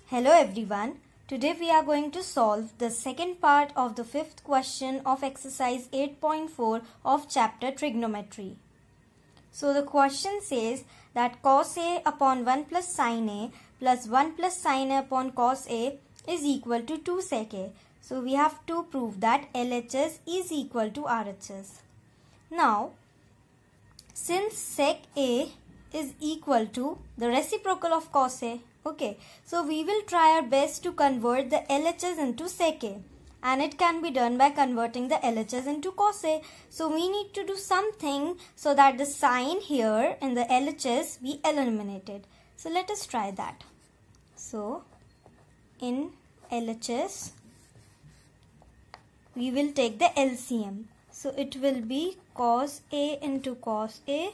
Hello everyone. Today we are going to solve the second part of the fifth question of exercise 8.4 of chapter trigonometry. So the question says that cos A upon 1 plus sin A plus 1 plus sin A upon cos A is equal to 2 sec A. So we have to prove that LHS is equal to RHS. Now, since sec A is equal to the reciprocal of cos A, okay, so we will try our best to convert the LHS into sec A, and it can be done by converting the LHS into cos A. So we need to do something so that the sign here in the LHS be eliminated. So let us try that. So in LHS we will take the LCM. So it will be cos A into cos A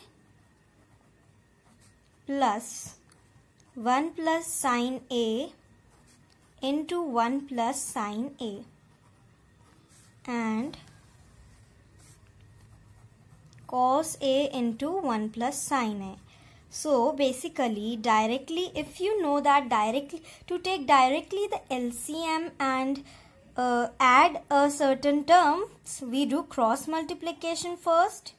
plus 1 plus sin A into 1 plus sin A and cos A into 1 plus sin A. So basically directly, if you know that to take directly the LCM and add a certain terms, we do cross multiplication first.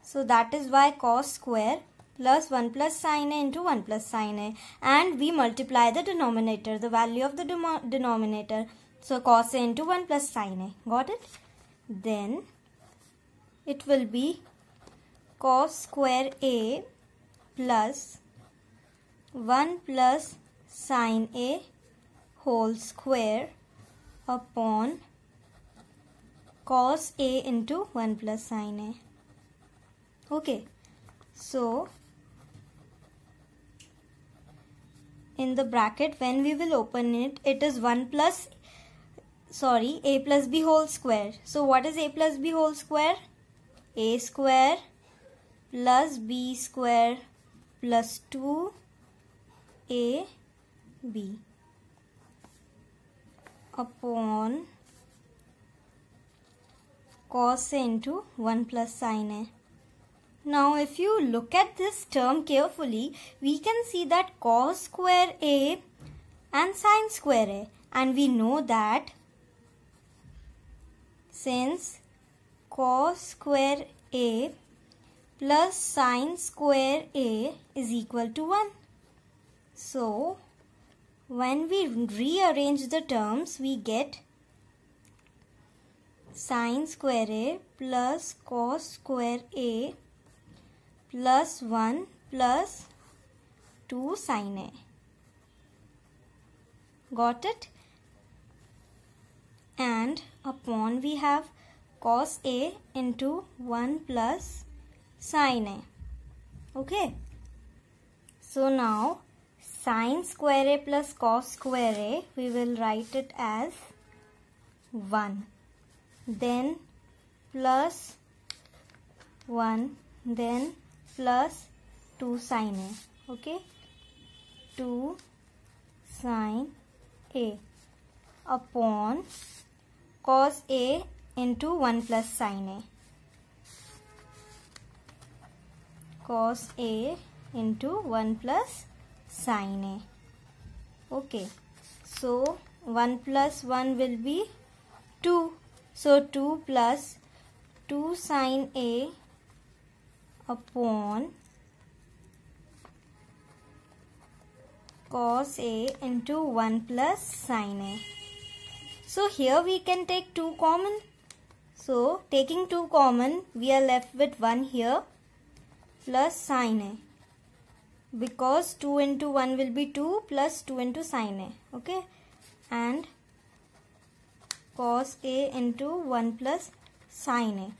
So that is why cos square plus 1 plus sin A into 1 plus sin A, and we multiply the denominator, the value of the denominator. So cos A into 1 plus sin A. Got it? Then it will be cos square A plus 1 plus sin A whole square upon cos A into 1 plus sin A. Okay. So in the bracket, when we will open it, it is A plus B whole square. So what is A plus B whole square? A square plus B square plus 2AB upon cos A into 1 plus sin A. Now if you look at this term carefully, we can see that cos square A and sin square A, and we know that since cos square A plus sin square A is equal to 1. So when we rearrange the terms, we get sin square A plus cos square A plus 1 plus 2 sin A. Got it? And upon we have cos A into 1 plus sin A. Okay. So now sin square A plus cos square A, we will write it as 1. Then plus 1. Then plus 2 sin A. Okay. 2 sin A upon cos A into 1 plus sin A. Cos A into 1 plus sin A. Okay. So 1 plus 1 will be 2. So 2 plus 2 sin A upon cos A into 1 plus sin A. So here we can take 2 common. So taking 2 common, we are left with 1 here plus sin A, because 2 into 1 will be 2 plus 2 into sin A. Okay. And cos A into 1 plus sin A.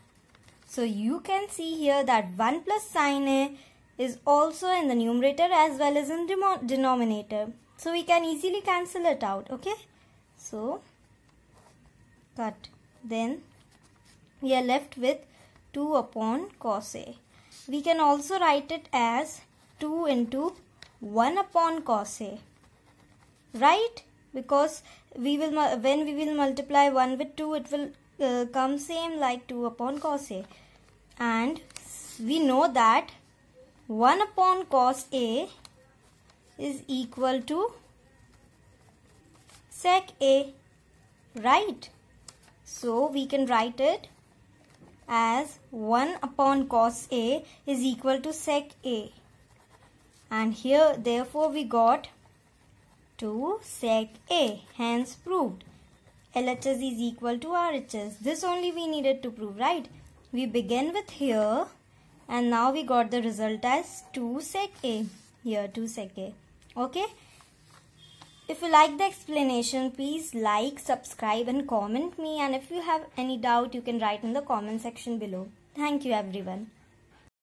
So you can see here that 1 plus sin A is also in the numerator as well as in denominator. So we can easily cancel it out. Okay. So cut. Then we are left with 2 upon cos A. We can also write it as 2 into 1 upon cos A. Right? Because when we will multiply 1 with 2, it will come same like 2 upon cos A. And we know that 1 upon cos A is equal to sec A, right? So we can write it as 1 upon cos A is equal to sec A. And here therefore we got 2 sec A, hence proved. LHS is equal to RHS. This only we needed to prove, right? We begin with here and now we got the result as 2 sec A. Here 2 sec A. Okay? If you like the explanation, please like, subscribe and comment me, and if you have any doubt you can write in the comment section below. Thank you everyone.